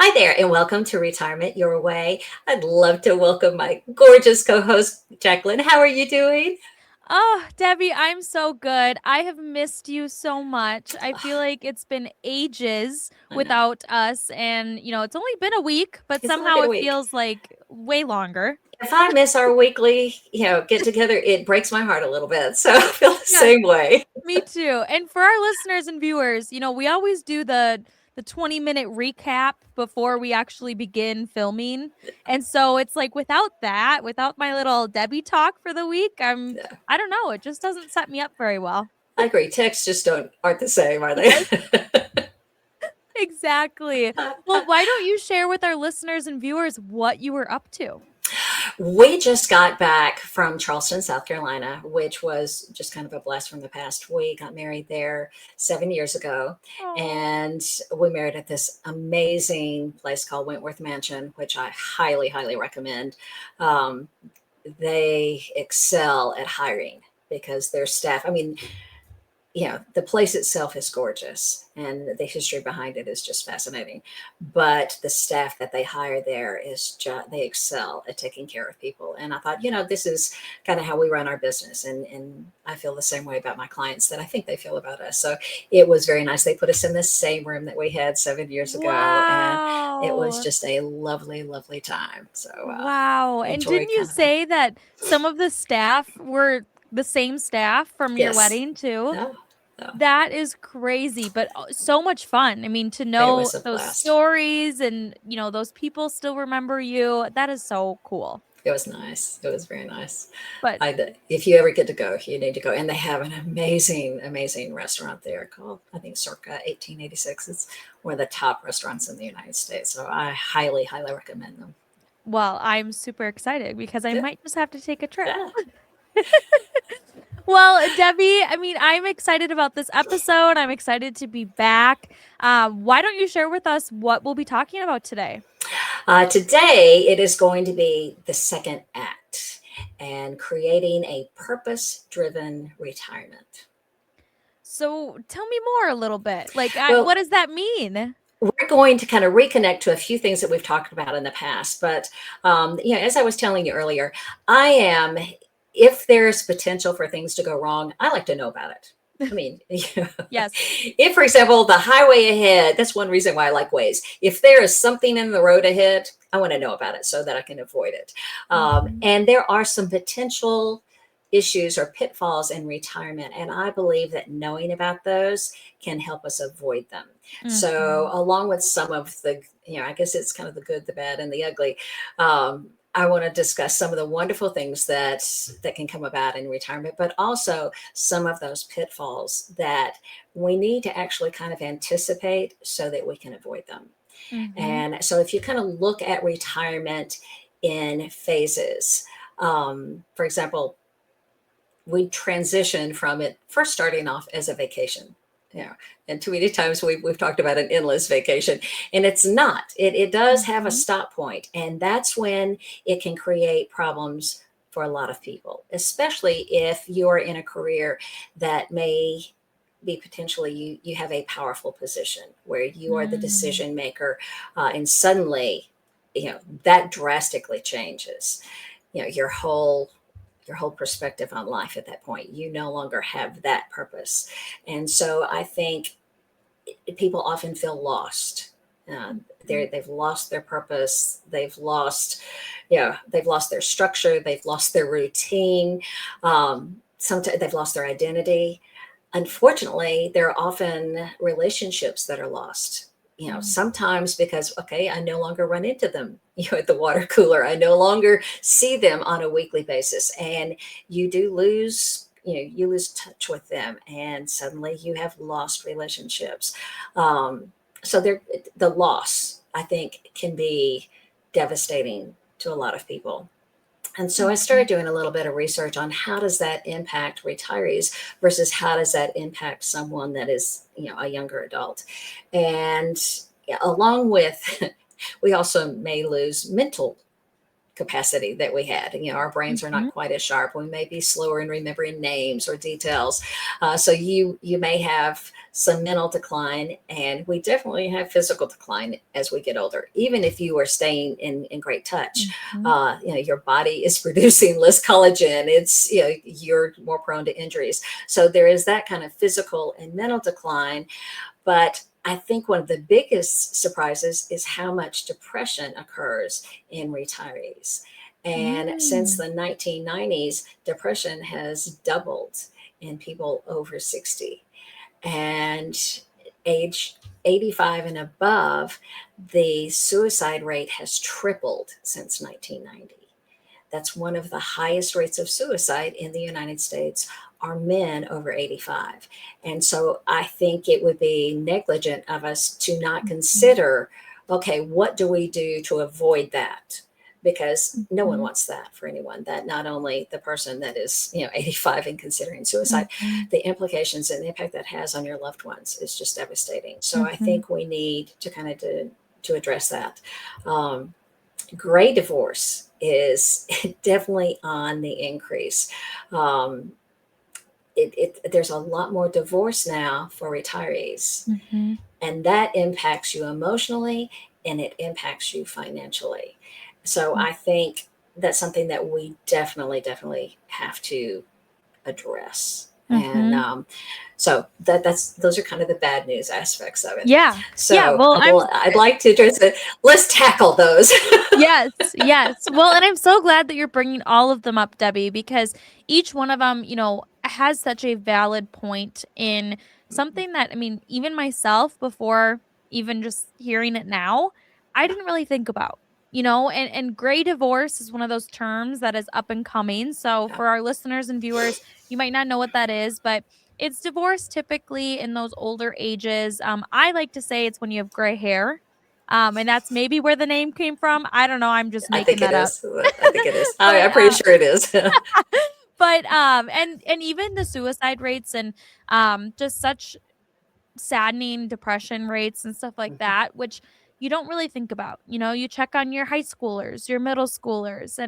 Hi there, and welcome to Retirement Your Way. I'd love to welcome my gorgeous co host, Jaclyn. How are you doing? Oh, Debbie, I'm so good. I have missed you so much. I feel like it's been ages I know. without us. And, it's only been a week, but It's only somehow been a it week. feels like way longer. If I miss our weekly, get together, it breaks my heart a little bit. So I feel the Yeah, same way. me too. And for our listeners and viewers, we always do the 20-minute recap before we actually begin filming. And so it's like without that, without my little Debbie talk for the week, Yeah, I don't know, it just doesn't set me up very well. I agree. Texts just aren't the same, are they? Exactly. Well, why don't you share with our listeners and viewers what you were up to? We just got back from Charleston, South Carolina, which was just kind of a blast from the past. We got married there 7 years ago, Oh. and we married at this amazing place called Wentworth Mansion, which I highly, highly recommend. Um, they excel at hiring because their staff, I mean, the place itself is gorgeous and the history behind it is just fascinating. But the staff that they hire there is just, they excel at taking care of people. And I thought, this is kind of how we run our business. And I feel the same way about my clients that I think they feel about us. So it was very nice. They put us in the same room that we had 7 years ago. And it was Wow. just a lovely, lovely time. So Wow. And enjoy didn't you kind of that. say that some of the staff were the same staff from your Yes. wedding too? No, no. That is crazy, but so much fun. I mean, to It know was a those blast. stories and, those people still remember you, that is so cool. It was nice. It was very nice. But If you ever get to go, you need to go. And they have an amazing, amazing restaurant there called, I think, Circa 1886. It's one of the top restaurants in the United States. So I highly, highly recommend them. well, I'm super excited because I Yeah. might just have to take a trip. Yeah. Well, Debbie, I mean, I'm excited about this episode. I'm excited to be back. Why don't you share with us what we'll be talking about today? Today, it is going to be the second act and creating a purpose driven retirement. So tell me more a little bit. Like, what Well, does that mean? we're going to kind of reconnect to a few things that we've talked about in the past. But, as I was telling you earlier, I am, if there's potential for things to go wrong, I like to know about it. I mean, Yes. if, for example, the highway ahead, that's one reason why I like Waze. If there is something in the road ahead, I want to know about it so that I can avoid it. Hmm. And there are some potential issues or pitfalls in retirement. And I believe that knowing about those can help us avoid them. So, Hmm. along with some of the, I guess it's kind of the good, the bad, and the ugly. I want to discuss some of the wonderful things that can come about in retirement, but also some of those pitfalls that we need to actually kind of anticipate so that we can avoid them. Hmm. And so, if you kind of look at retirement in phases, for example, we transition from it first starting off as a vacation. Yeah. And too many times we've talked about an endless vacation, and it's not. It does have a Hmm. stop point, and that's when it can create problems for a lot of people, especially if you're in a career that may be potentially you have a powerful position where you are the Mm. decision maker, and suddenly, that drastically changes, your whole perspective on life at that point. You no longer have that purpose. And so I think people often feel lost. They've lost their purpose. They've lost their structure. They've lost their routine. Sometimes they've lost their identity. Unfortunately, there are often relationships that are lost. Mm. Sometimes because, okay, I no longer run into them, at the water cooler. I no longer see them on a weekly basis. And you lose touch with them. And suddenly you have lost relationships. So the loss, I think, can be devastating to a lot of people. And so I Mhm. started doing a little bit of research on how does that impact retirees versus how does that impact someone that is, a younger adult. And along with, we also may lose mental capacity that we had. Our brains are not Mhm. quite as sharp. We may be slower in remembering names or details. So you may have some mental decline, and we definitely have physical decline as we get older. Even if you are staying in great touch, Mhm. your body is producing less collagen. It's you're more prone to injuries. So there is that kind of physical and mental decline. But I think one of the biggest surprises is how much depression occurs in retirees. And since Mm. the 1990s, depression has doubled in people over 60. And age 85 and above, the suicide rate has tripled since 1990. That's one of the highest rates of suicide in the United States are men over 85. And so I think it would be negligent of us to not Mhm. consider, okay, what do we do to avoid that? Because no one Mhm. wants that for anyone. That not only the person that is, 85 and considering suicide, Mhm. the implications and the impact that has on your loved ones is just devastating. So I Mhm. think we need to kind of to address that. Um, Gray divorce is definitely on the increase. Um, there's a lot more divorce now for retirees, Mhm. and that impacts you emotionally and it impacts you financially. So Mhm. I think that's something that we definitely have to address. And Mhm. so that's those are kind of the bad news aspects of it. Yeah. Yeah, So well, I'd like to address it. Let's tackle those. yes, yes. Well, and I'm so glad that you're bringing all of them up, Debbie, because each one of them, has such a valid point in something that, I mean, even myself, before even just hearing it now, I didn't really think about, and gray divorce is one of those terms that is up and coming. So Yeah. for our listeners and viewers, you might not know what that is, but it's divorce typically in those older ages. I like to say it's when you have gray hair. And that's maybe where the name came from. I don't know, I'm just I making think it that up. is. I think it is. But, I'm pretty sure it is. and even the suicide rates and, just such saddening depression rates and stuff like Mhm. that, which you don't really think about. You check on your high schoolers, your middle schoolers,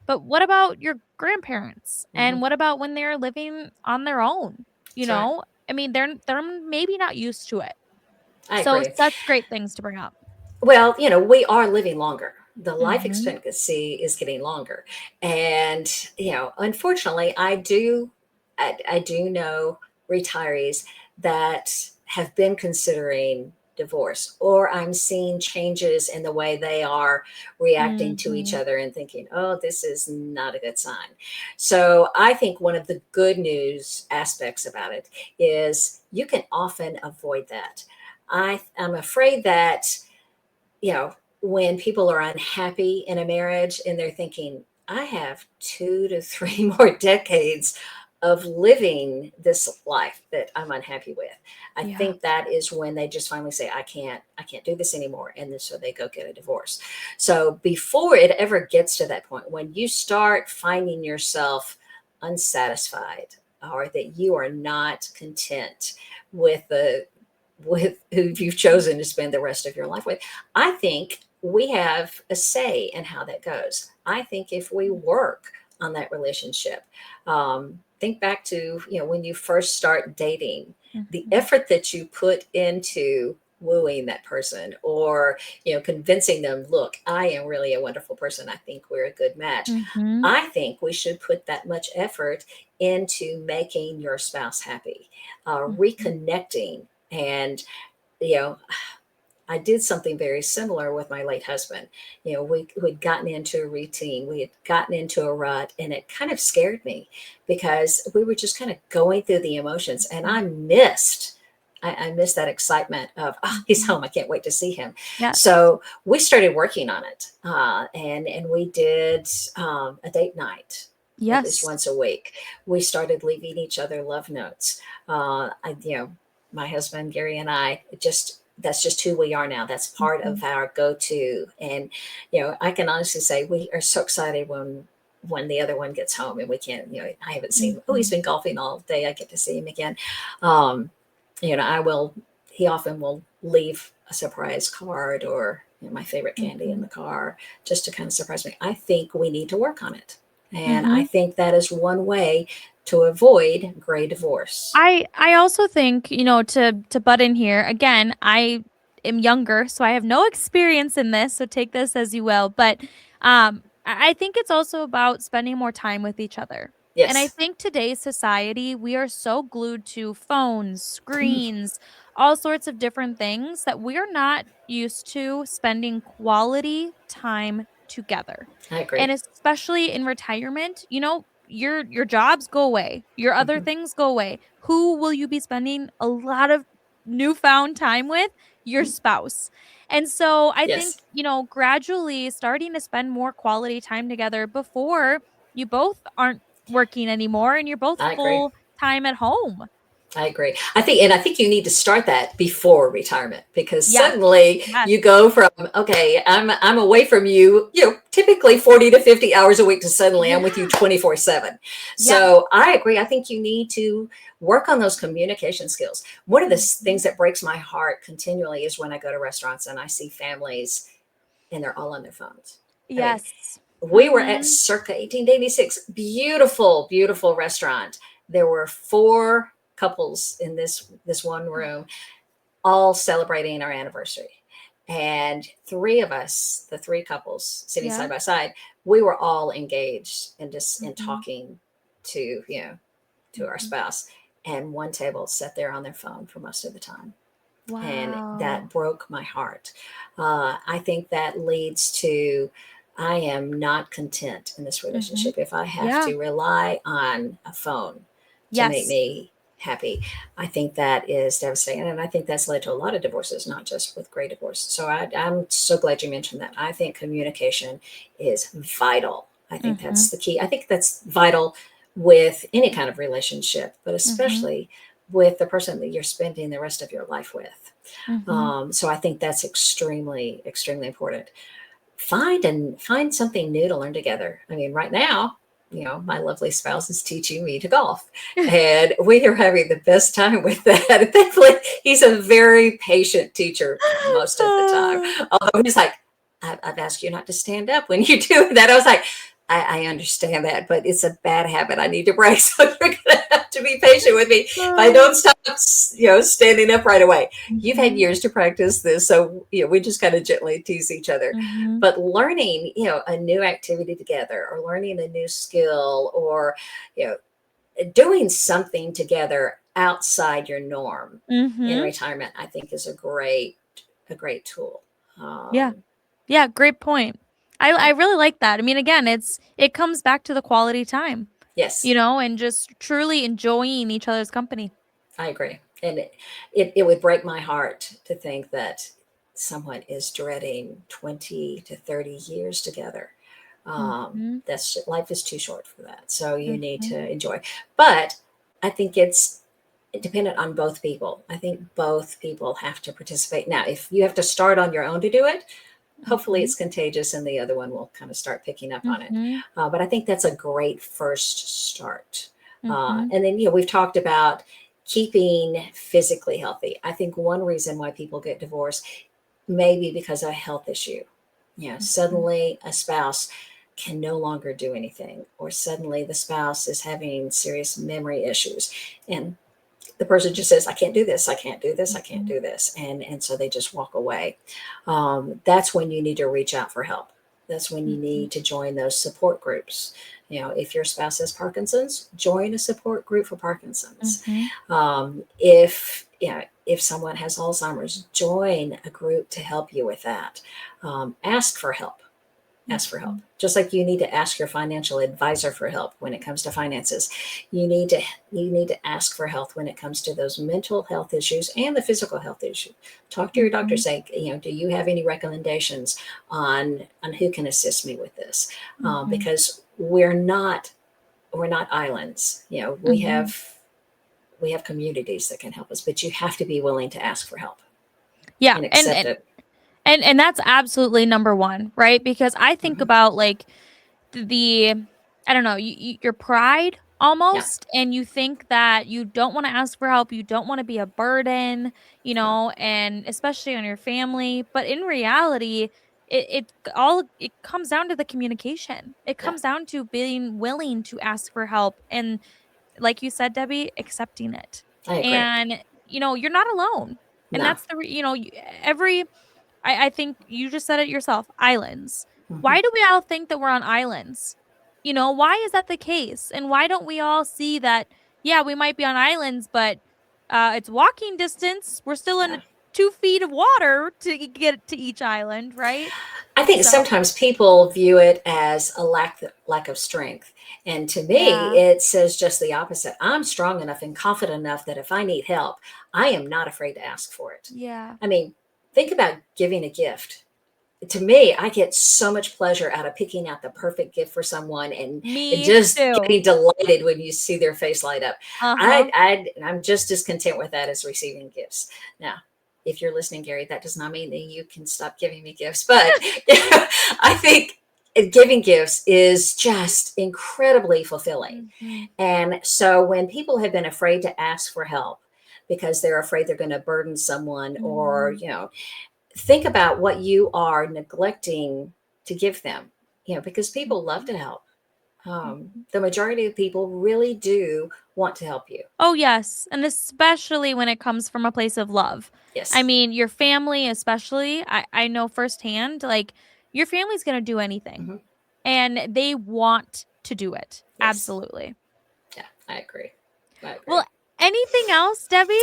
but what about your grandparents? And Mhm. what about when they're living on their own? You That's right. know? I mean, they're maybe not used to it. I So agree. such great things to bring up. Well, we are living longer. The life Mhm. expectancy is getting longer. And, unfortunately, I do know retirees that have been considering divorce, or I'm seeing changes in the way they are reacting to each Mhm. other and thinking, oh, this is not a good sign. So I think one of the good news aspects about it is you can often avoid that. I'm afraid that when people are unhappy in a marriage and they're thinking, I have 2 to 3 more decades of living this life that I'm unhappy with. I Yeah. think that is when they just finally say, I can't do this anymore. And then so they go get a divorce. So before it ever gets to that point, when you start finding yourself unsatisfied or that you are not content with who you've chosen to spend the rest of your life with, I think we have a say in how that goes. I think if we work on that relationship, think back to when you first start dating, the Mhm. effort that you put into wooing that person or convincing them, look, I am really a wonderful person, I think we're a good match. Mhm. I think we should put that much effort into making your spouse happy, Mhm. reconnecting. And you know I did something very similar with my late husband. We'd gotten into a routine, we had gotten into a rut, and it kind of scared me because we were just kind of going through the emotions, and Mhm. I missed that excitement of, oh, he's Mhm. home, I can't wait to see him. Yes. So we started working on it, and we did a date night at least Yes. once a week. We started leaving each other love notes. My husband Gary and I just that's just who we are now. That's part Mhm. of our go-to. And I can honestly say we are so excited when the other one gets home and we can, I haven't seen him. Oh, he's Mhm. been golfing all day. I get to see him again. Um, I will he often will leave a surprise card or my favorite candy in Mhm. the car just to kind of surprise me. I think we need to work on it. And I Mhm. think that is one way to avoid gray divorce. I also think, to butt in here, again, I am younger, so I have no experience in this, so take this as you will, but I think it's also about spending more time with each other. And I Yes, think today's society, we are so glued to phones, screens, all sorts of different things that we are not used to spending quality time together. I And agree. especially in retirement, your jobs go away, your other Hmm. things go away. Who will you be spending a lot of newfound time with? Your spouse. And so I think, Yes, gradually starting to spend more quality time together before you both aren't working anymore and you're both I agree. full time at home. I agree. I think you need to start that before retirement because Yes. suddenly Yes. you go from, okay, I'm away from you, typically 40 to 50 hours a week to suddenly I'm with you Yeah. 24/7. Yes. So I agree. I think you need to work on those communication skills. One of the things Mhm. that breaks my heart continually is when I go to restaurants and I see families and they're all on their phones. I mean, Yes. we were at Mhm. circa 1886, beautiful, beautiful restaurant. There were four couples in this one room, all celebrating our anniversary. And three of us, the three couples sitting Yeah. side by side, we were all engaged and just in Mhm. talking to, to our Mhm. spouse. And one table sat there on their phone for most of the time. And that Wow. broke my heart. I think that leads to I am not content in this Mhm. relationship if I have Yeah. to rely on a phone to make Yes. me happy. I think that is devastating. And I think that's led to a lot of divorces, not just with gray divorce. So I'm so glad you mentioned that. I think communication is vital. I think Mhm. that's the key. I think that's vital with any kind of relationship, but Mhm. especially with the person that you're spending the rest of your life with. Mhm. So I think that's extremely, extremely important. Find something new to learn together. I mean, right now, my lovely spouse is teaching me to golf, and we are having the best time with that. And thankfully, he's a very patient teacher most of the time. Although he's like, I've asked you not to stand up when you do that. I was like, I understand that, but it's a bad habit I need to break. So you're going to have to be patient with me if I don't stop, standing up right away. You've had Mhm. years to practice this, so we just kind of gently tease each other. Mhm. But learning, a new activity together, or learning a new skill, or you doing something together outside your norm in Mhm. retirement, I think is a great tool. Yeah. Um, Yeah, great point. I yeah. really like that. I mean, again, it comes back to the quality time, Yes, and just truly enjoying each other's company. I agree. And it would break my heart to think that someone is dreading 20 to 30 years together. Mhm. Life is too short for that. So you need Mhm. to enjoy. But I think it's dependent on both people. I think both people have to participate. Now, if you have to start on your own to do it, hopefully Mhm. it's contagious and the other one will kind of start picking up on it. Mhm. But I think that's a great first start. Mhm. And then, we've talked about keeping physically healthy. I think one reason why people get divorced may be because of a health issue. Mhm. Suddenly a spouse can no longer do anything, or suddenly the spouse is having serious memory issues. And the person just says, I can't do this, I can't do this, I can't Mhm. do this, and so they just walk away. That's when you need to reach out for help. That's when you Mhm. need to join those support groups. If your spouse has Parkinson's, join a support group for Parkinson's. Mhm. If someone has Alzheimer's, join a group to help you with that. Ask for help. Ask for help. Mhm. Just like you need to ask your financial advisor for help when it comes to finances, you need to ask for help when it comes to those mental health issues and the physical health issue. Talk to your doctor. Mhm. Say, do you have any recommendations on who can assist me with this? Mhm. Because we're not islands. We Mhm. have communities that can help us, but you have to be willing to ask for help Yeah, and and accept it. and that's absolutely number 1, right? Because I think Mhm. about, like, the I don't know, your pride Yeah. almost, and you think that you don't wanna ask for help, you don't wanna be a burden, No. and especially on your family, but in reality, it comes down to the communication. It Yeah. comes down to being willing to ask for help and, like you said, Debbie, accepting it. I agree. And, you're not alone. And No. that's the re you know, y every I think you just said it yourself, islands. Hmm. Why do we all think that we're on islands? Why is that the case? And why don't we all see that, yeah, we might be on islands, but it's walking distance. We're still Yeah. in 2 feet of water to get to each island, right? I think So, sometimes people view it as a lack of strength. And to me, yeah, it says just the opposite. I'm strong enough and confident enough that if I need help, I am not afraid to ask for it. yeah. I mean, think about giving a gift. To me, I get so much pleasure out of picking out the perfect gift for someone and Me just too. getting delighted when you see their face light up. Uh-huh. I'm just as content with that as receiving gifts. Now, if you're listening, Gary, that does not mean that you can stop giving me gifts, but I think giving gifts is just incredibly fulfilling. Mhm. And so when people have been afraid to ask for help because they're afraid they're going to burden someone, or, Mhm. think about what you are neglecting to give them, because people love Mhm. to help. Mhm. The majority of people really do want to help you. Oh, yes, and especially when it comes from a place of love. I Yes. mean, your family especially, I know firsthand, like, your family's gonna do anything, Hmm. and they want to do it. Yes. Absolutely. Yeah, I agree. I Well, agree. anything else, Debbie?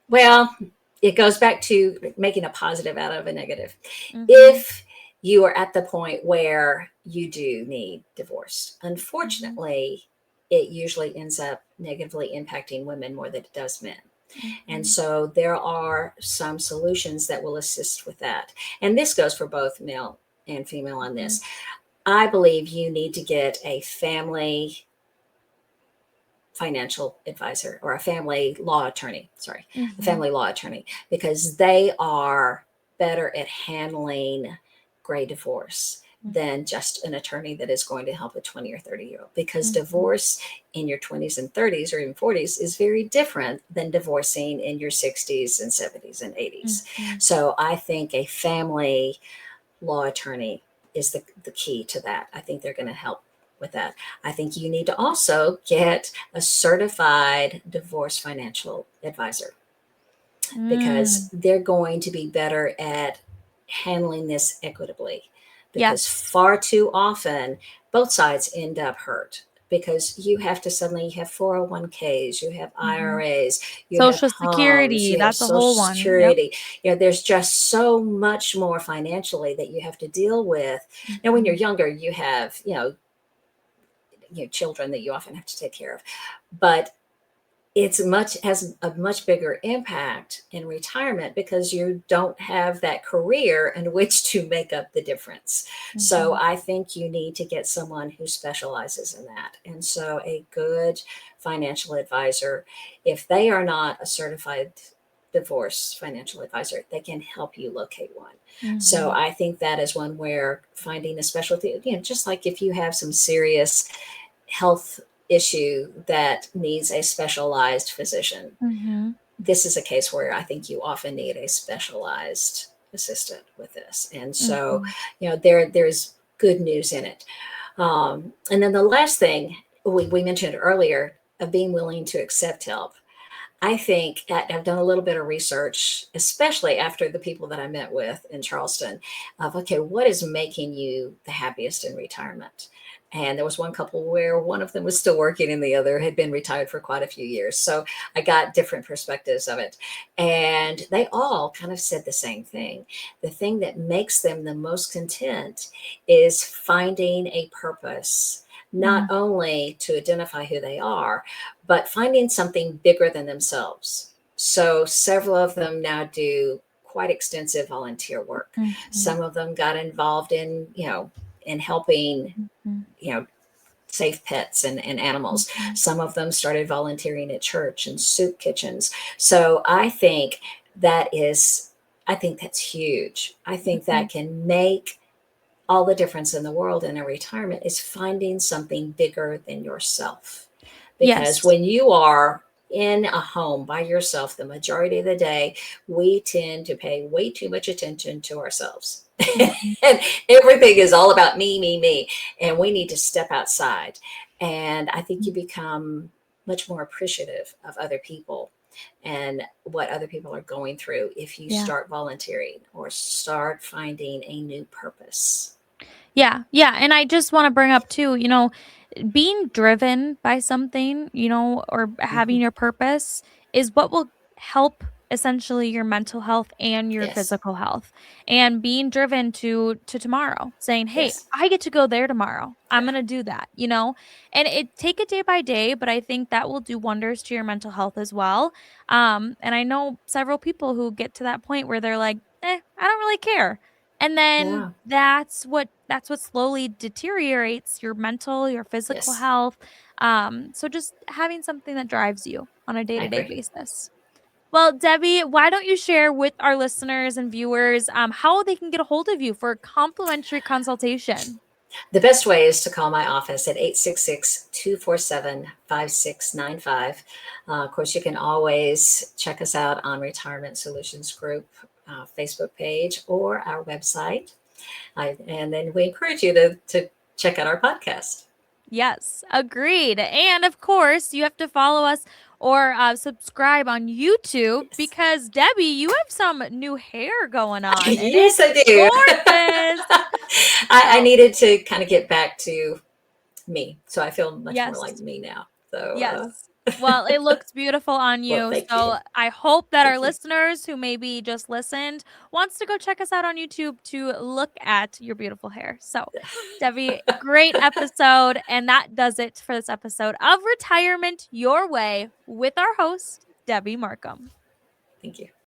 Well, it goes back to making a positive out of a negative. Mhm, If you are at the point where you do need divorce, mhm, unfortunately, it usually ends up negatively impacting women more than it does men. And mhm, so there are some solutions that will assist with that. And this goes for both male and female on mhm, this. I believe you need to get a family financial advisor, or a family law attorney, sorry, a mhm, family law attorney, because they are better at handling gray divorce mm, than just an attorney that is going to help a 20 or 30-year-old, because mhm, divorce in your 20s and 30s or even 40s is very different than divorcing in your 60s and 70s and 80s. mhm. So I think a family law attorney is the key to that. I think they're going to help with that. I think you need to also get a certified divorce financial advisor, because Mm, they're going to be better at handling this equitably. Because yes. far too often, both sides end up hurt, because you have to suddenly, you have 401ks, you have Mhm. IRAs, you have Social homes, Security, you have that's a Social whole one. Yep. Security. There's just so much more financially that you have to deal with. Now, when you're Mhm, younger, you have, children that you often have to take care of. But it's much has a much bigger impact in retirement, because you don't have that career in which to make up the difference. So mhm, I think you need to get someone who specializes in that. And so a good financial advisor, if they are not a certified divorce financial advisor, they can help you locate one. So mhm, I think that is one where finding a specialty, just like if you have some serious health issue that needs a specialized physician, mhm, this is a case where I think you often need a specialized assistant with this. And so, mhm, there's good news in it. And then the last thing we mentioned earlier, of being willing to accept help. I think I've done a little bit of research, especially after the people that I met with in Charleston, of, okay, what is making you the happiest in retirement? And there was one couple where one of them was still working and the other had been retired for quite a few years. So I got different perspectives of it. And they all kind of said the same thing. The thing that makes them the most content is finding a purpose, not mm, only to identify who they are, but finding something bigger than themselves. So several of them now do quite extensive volunteer work. mhm, Some of them got involved in helping, mhm, you know, save pets and animals. mhm, Some of them started volunteering at church and soup kitchens. So I think that's huge. I think mhm, that can make all the difference in the world in a retirement is finding something bigger than yourself. Because Yes. when you are in a home by yourself the majority of the day, we tend to pay way too much attention to ourselves. Mhm. And everything is all about me, me, me. And we need to step outside. And I think you become much more appreciative of other people and what other people are going through if you Yeah. start volunteering or start finding a new purpose. Yeah, yeah, and I just wanna bring up too, being driven by something, or Hmm. having your purpose is what will help essentially your mental health and your Yes. physical health. And being driven to tomorrow, saying, "Hey, Yes. I get to go there tomorrow. I'm Yeah. gonna do that," you know? And it take it day by day, but I think that will do wonders to your mental health as well. And I know several people who get to that point where they're like, I don't really care." And then Yeah. that's what slowly deteriorates your mental, your physical Yes. health. So just having something that drives you on a I day-to-day agree. basis. Well, Debbie, why don't you share with our listeners and viewers how they can get a hold of you for a complimentary consultation? The best way is to call my office at 866-247-5695. Of course, you can always check us out on Retirement Solutions Group Facebook page or our website. And then we encourage you to check out our podcast. Yes, agreed. And of course, you have to follow us or subscribe on YouTube Yes. because Debbie, you have some new hair going on and Yes, it's I do. gorgeous. I So, needed to kind of get back to me. So I feel much more like yes. me now. So, Yes. Well, it looks beautiful on well, you. thank you. So I hope that our Thank you. listeners who maybe just listened wants to go check us out on YouTube to look at your beautiful hair. So, Debbie, great episode. And that does it for this episode of Retirement Your Way with our host, Debbi Marcum. Thank you.